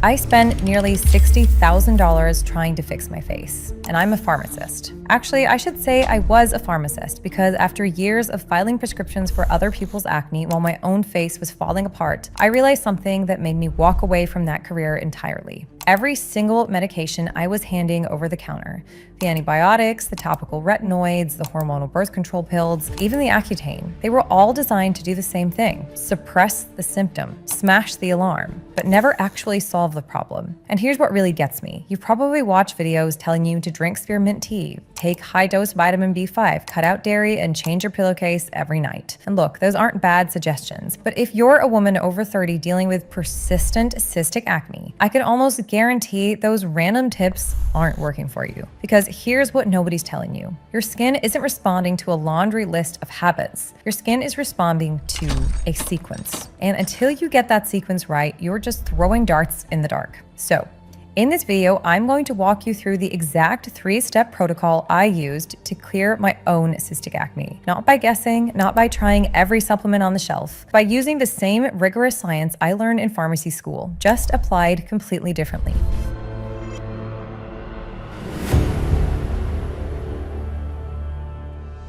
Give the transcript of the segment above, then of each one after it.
I spend nearly $60,000 trying to fix my face, and I'm a pharmacist. Actually, I should say I was a pharmacist because after years of filing prescriptions for other people's acne while my own face was falling apart, I realized something that made me walk away from that career entirely. Every single medication I was handing over the counter, the antibiotics, the topical retinoids, the hormonal birth control pills, even the Accutane, they were all designed to do the same thing: suppress the symptom, smash the alarm, but never actually solve the problem. And here's what really gets me. You've probably watched videos telling you to drink spearmint tea, take high-dose vitamin B5, cut out dairy, and change your pillowcase every night. And look, those aren't bad suggestions, but if you're a woman over 30 dealing with persistent cystic acne, I can almost guarantee those random tips aren't working for you. Because here's what nobody's telling you. Your skin isn't responding to a laundry list of habits. Your skin is responding to a sequence. And until you get that sequence right, you're just throwing darts in the dark. So, in this video, I'm going to walk you through the exact 3-step protocol I used to clear my own cystic acne. Not by guessing, not by trying every supplement on the shelf, by using the same rigorous science I learned in pharmacy school, just applied completely differently.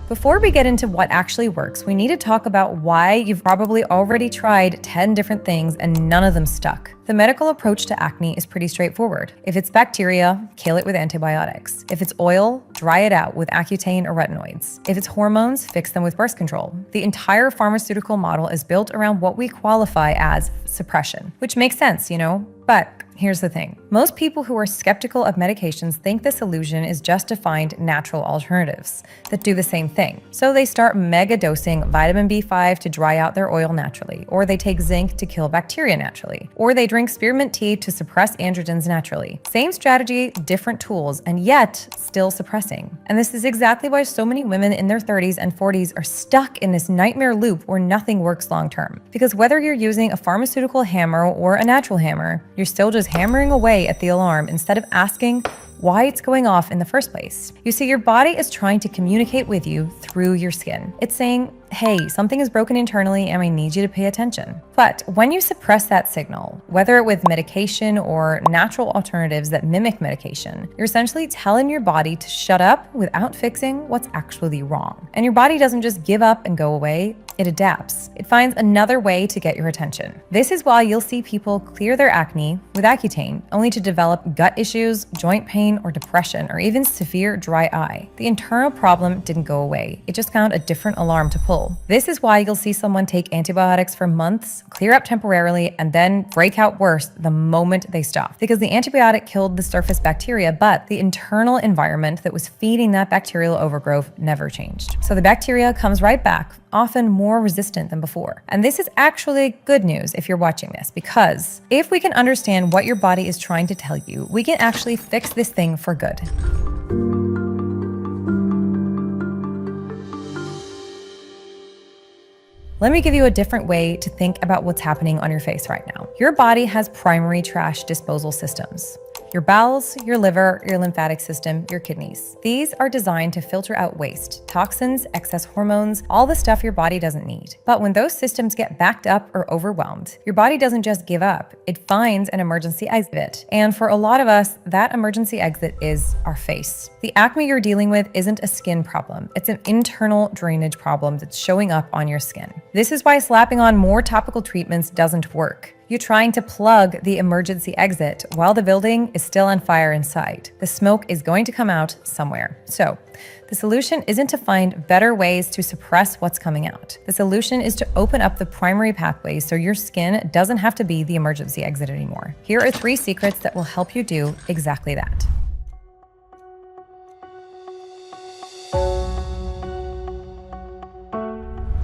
Before we get into what actually works, we need to talk about why you've probably already tried 10 different things and none of them stuck. The medical approach to acne is pretty straightforward. If it's bacteria, kill it with antibiotics. If it's oil, dry it out with Accutane or retinoids. If it's hormones, fix them with birth control. The entire pharmaceutical model is built around what we qualify as suppression, which makes sense, you know? But here's the thing. Most people who are skeptical of medications think the solution is just to find natural alternatives that do the same thing. So they start mega dosing vitamin B5 to dry out their oil naturally, or they take zinc to kill bacteria naturally, or they drink spearmint tea to suppress androgens naturally. Same strategy, different tools, and yet still suppressing. And this is exactly why so many women in their 30s and 40s are stuck in this nightmare loop where nothing works long term. Because whether you're using a pharmaceutical hammer or a natural hammer, you're still just hammering away at the alarm instead of asking why it's going off in the first place. You see, your body is trying to communicate with you through your skin. It's saying, hey, something is broken internally and I need you to pay attention. But when you suppress that signal, whether with medication or natural alternatives that mimic medication, you're essentially telling your body to shut up without fixing what's actually wrong. And your body doesn't just give up and go away. It adapts. It finds another way to get your attention. This is why you'll see people clear their acne with Accutane, only to develop gut issues, joint pain, or depression, or even severe dry eye. The internal problem didn't go away. It just found a different alarm to pull. This is why you'll see someone take antibiotics for months, clear up temporarily, and then break out worse the moment they stop. Because the antibiotic killed the surface bacteria, but the internal environment that was feeding that bacterial overgrowth never changed. So the bacteria comes right back, often more resistant than before. And this is actually good news if you're watching this, because if we can understand what your body is trying to tell you, we can actually fix this thing for good. Let me give you a different way to think about what's happening on your face right now. Your body has primary trash disposal systems. Your bowels, your liver, your lymphatic system, your kidneys. These are designed to filter out waste, toxins, excess hormones, all the stuff your body doesn't need. But when those systems get backed up or overwhelmed, your body doesn't just give up, it finds an emergency exit. And for a lot of us, that emergency exit is our face. The acne you're dealing with isn't a skin problem, it's an internal drainage problem that's showing up on your skin. This is why slapping on more topical treatments doesn't work. You're trying to plug the emergency exit while the building is still on fire inside. The smoke is going to come out somewhere. So the solution isn't to find better ways to suppress what's coming out. The solution is to open up the primary pathways so your skin doesn't have to be the emergency exit anymore. Here are 3 secrets that will help you do exactly that.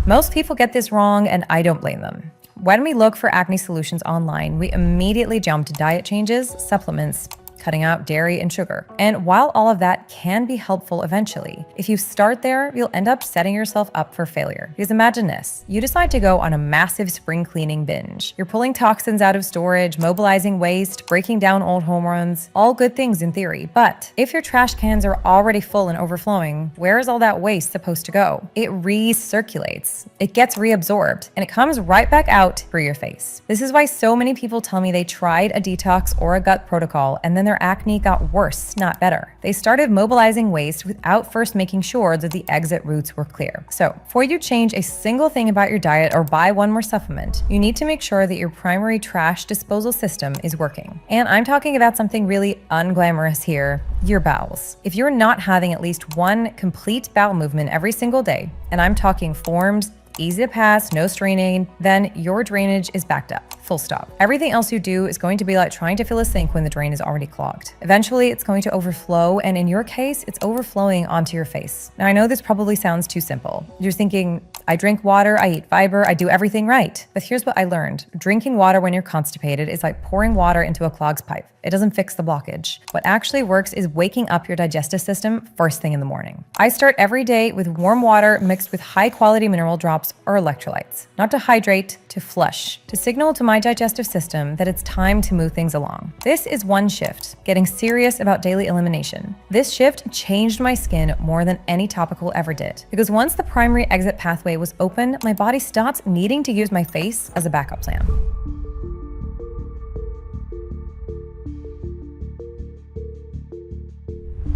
Most people get this wrong, and I don't blame them. When we look for acne solutions online, we immediately jump to diet changes, supplements, cutting out dairy and sugar. And while all of that can be helpful eventually, if you start there, you'll end up setting yourself up for failure. Because imagine this, you decide to go on a massive spring cleaning binge. You're pulling toxins out of storage, mobilizing waste, breaking down old hormones, all good things in theory. But if your trash cans are already full and overflowing, where is all that waste supposed to go? It recirculates, it gets reabsorbed, and it comes right back out through your face. This is why so many people tell me they tried a detox or a gut protocol and then their acne got worse, not better. They started mobilizing waste without first making sure that the exit routes were clear. So before you change a single thing about your diet or buy one more supplement, you need to make sure that your primary trash disposal system is working. And I'm talking about something really unglamorous here, your bowels. If you're not having at least one complete bowel movement every single day, and I'm talking formed, easy to pass, no straining, then your drainage is backed up. Full stop. Everything else you do is going to be like trying to fill a sink when the drain is already clogged. Eventually, it's going to overflow, and in your case, it's overflowing onto your face. Now, I know this probably sounds too simple. You're thinking, I drink water, I eat fiber, I do everything right. But here's what I learned. Drinking water when you're constipated is like pouring water into a clogged pipe. It doesn't fix the blockage. What actually works is waking up your digestive system first thing in the morning. I start every day with warm water mixed with high-quality mineral drops or electrolytes. Not to hydrate, to flush, to signal to my digestive system that it's time to move things along. This is one shift, getting serious about daily elimination. This shift changed my skin more than any topical ever did. Because once the primary exit pathway was open, my body stopped needing to use my face as a backup plan.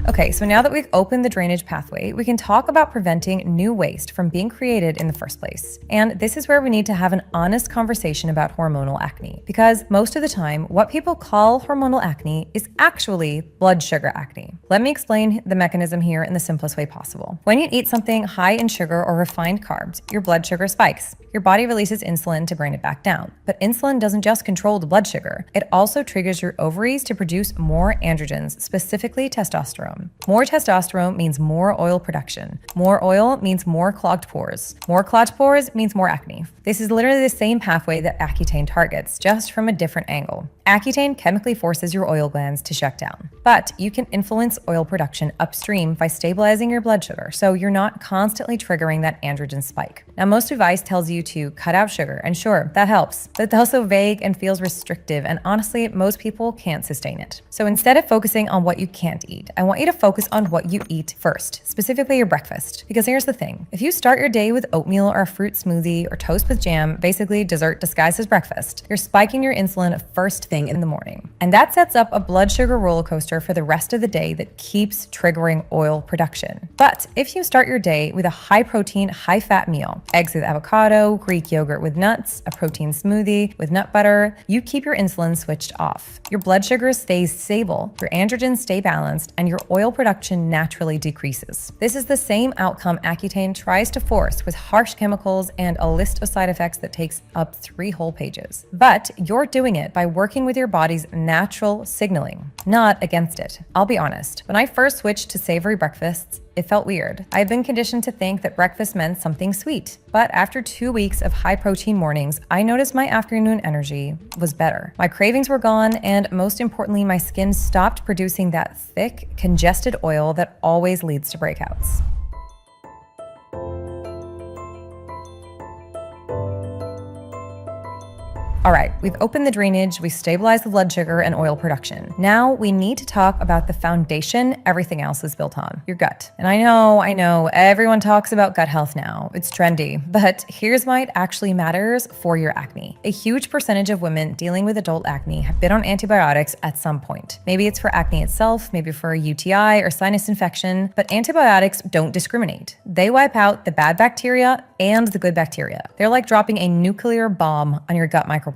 Okay, so now that we've opened the drainage pathway, we can talk about preventing new waste from being created in the first place. And this is where we need to have an honest conversation about hormonal acne. Because most of the time, what people call hormonal acne is actually blood sugar acne. Let me explain the mechanism here in the simplest way possible. When you eat something high in sugar or refined carbs, your blood sugar spikes. Your body releases insulin to bring it back down. But insulin doesn't just control the blood sugar, it also triggers your ovaries to produce more androgens, specifically testosterone. More testosterone means more oil production. More oil means more clogged pores. More clogged pores means more acne. This is literally the same pathway that Accutane targets, just from a different angle. Accutane chemically forces your oil glands to shut down. But you can influence oil production upstream by stabilizing your blood sugar, so you're not constantly triggering that androgen spike. Now, most advice tells you to cut out sugar, and sure, that helps, but it's also vague and feels restrictive, and honestly, most people can't sustain it. So instead of focusing on what you can't eat, I want you to focus on what you eat first, specifically your breakfast. Because here's the thing, if you start your day with oatmeal or a fruit smoothie or toast with jam, basically dessert disguised as breakfast, you're spiking your insulin first thing in the morning. And that sets up a blood sugar roller coaster for the rest of the day that keeps triggering oil production. But if you start your day with a high protein, high fat meal, eggs with avocado, Greek yogurt with nuts, a protein smoothie with nut butter, you keep your insulin switched off. Your blood sugar stays stable, your androgens stay balanced, and your oil production naturally decreases. This is the same outcome Accutane tries to force with harsh chemicals and a list of side effects that takes up 3 whole pages. But you're doing it by working with your body's natural signaling, not against it. I'll be honest, when I first switched to savory breakfasts, it felt weird. I've been conditioned to think that breakfast meant something sweet. But after 2 weeks of high protein mornings, I noticed my afternoon energy was better. My cravings were gone, and most importantly, my skin stopped producing that thick, congested oil that always leads to breakouts. All right, we've opened the drainage, we've stabilized the blood sugar and oil production. Now we need to talk about the foundation everything else is built on, your gut. And I know, everyone talks about gut health now. It's trendy, but here's why it actually matters for your acne. A huge percentage of women dealing with adult acne have been on antibiotics at some point. Maybe it's for acne itself, maybe for a UTI or sinus infection, but antibiotics don't discriminate. They wipe out the bad bacteria and the good bacteria. They're like dropping a nuclear bomb on your gut microbiome.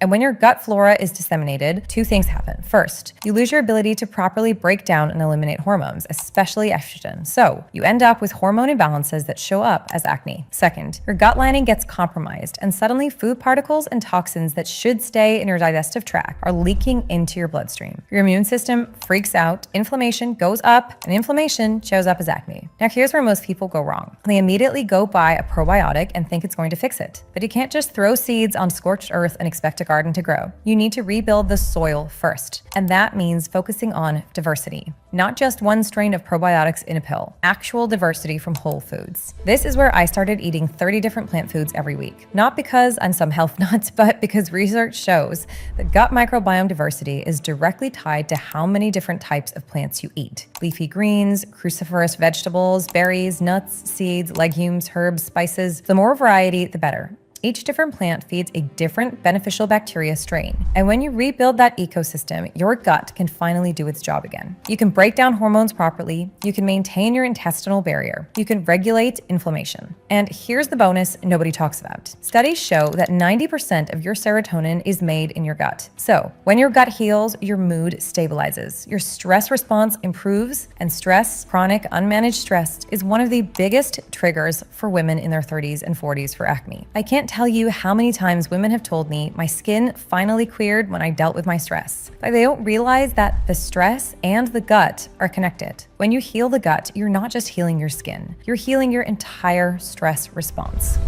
And when your gut flora is disseminated, 2 things happen. First, you lose your ability to properly break down and eliminate hormones, especially estrogen. So you end up with hormone imbalances that show up as acne. Second, your gut lining gets compromised, and suddenly food particles and toxins that should stay in your digestive tract are leaking into your bloodstream. Your immune system freaks out, inflammation goes up, and inflammation shows up as acne. Now here's where most people go wrong. They immediately go buy a probiotic and think it's going to fix it. But you can't just throw seeds on scorched earth and expect a garden to grow. You need to rebuild the soil first, and that means focusing on diversity. Not just one strain of probiotics in a pill, actual diversity from whole foods. This is where I started eating 30 different plant foods every week. Not because I'm some health nut, but because research shows that gut microbiome diversity is directly tied to how many different types of plants you eat. Leafy greens, cruciferous vegetables, berries, nuts, seeds, legumes, herbs, spices. The more variety, the better. Each different plant feeds a different beneficial bacteria strain. And when you rebuild that ecosystem, your gut can finally do its job again. You can break down hormones properly, you can maintain your intestinal barrier, you can regulate inflammation. And here's the bonus nobody talks about. Studies show that 90% of your serotonin is made in your gut. So when your gut heals, your mood stabilizes, your stress response improves, and stress, chronic unmanaged stress, is one of the biggest triggers for women in their 30s and 40s for acne. I can't tell you how many times women have told me my skin finally cleared when I dealt with my stress. But they don't realize that the stress and the gut are connected. When you heal the gut, you're not just healing your skin, you're healing your entire stress response.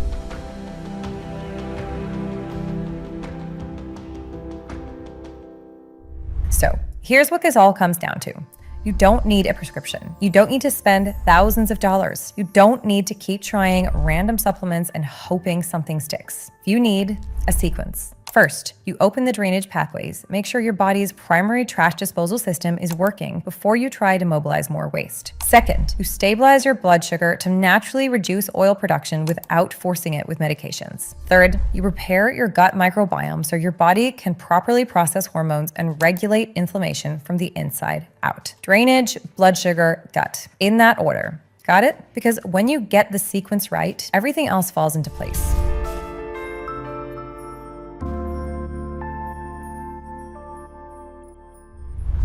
So here's what this all comes down to. You don't need a prescription. You don't need to spend thousands of dollars. You don't need to keep trying random supplements and hoping something sticks. You need a sequence. First, you open the drainage pathways. Make sure your body's primary trash disposal system is working before you try to mobilize more waste. Second, you stabilize your blood sugar to naturally reduce oil production without forcing it with medications. Third, you repair your gut microbiome so your body can properly process hormones and regulate inflammation from the inside out. Drainage, blood sugar, gut. In that order. Got it? Because when you get the sequence right, everything else falls into place.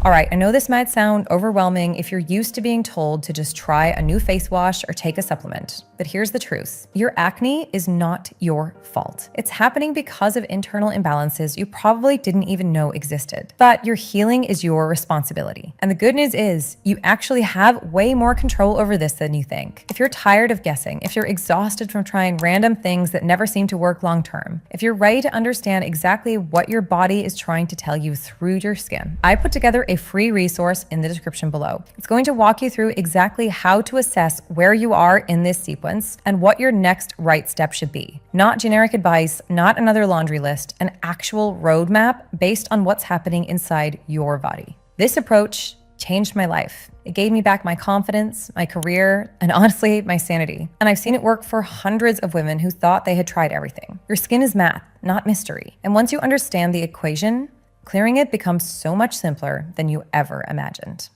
All right, I know this might sound overwhelming if you're used to being told to just try a new face wash or take a supplement, but here's the truth. Your acne is not your fault. It's happening because of internal imbalances you probably didn't even know existed. But your healing is your responsibility. And the good news is you actually have way more control over this than you think. If you're tired of guessing, if you're exhausted from trying random things that never seem to work long term, if you're ready to understand exactly what your body is trying to tell you through your skin, I put together a free resource in the description below. It's going to walk you through exactly how to assess where you are in this sequence and what your next right step should be. Not generic advice, not another laundry list, an actual roadmap based on what's happening inside your body. This approach changed my life. It gave me back my confidence, my career, and honestly, my sanity. And I've seen it work for hundreds of women who thought they had tried everything. Your skin is math, not mystery. And once you understand the equation, clearing it becomes so much simpler than you ever imagined.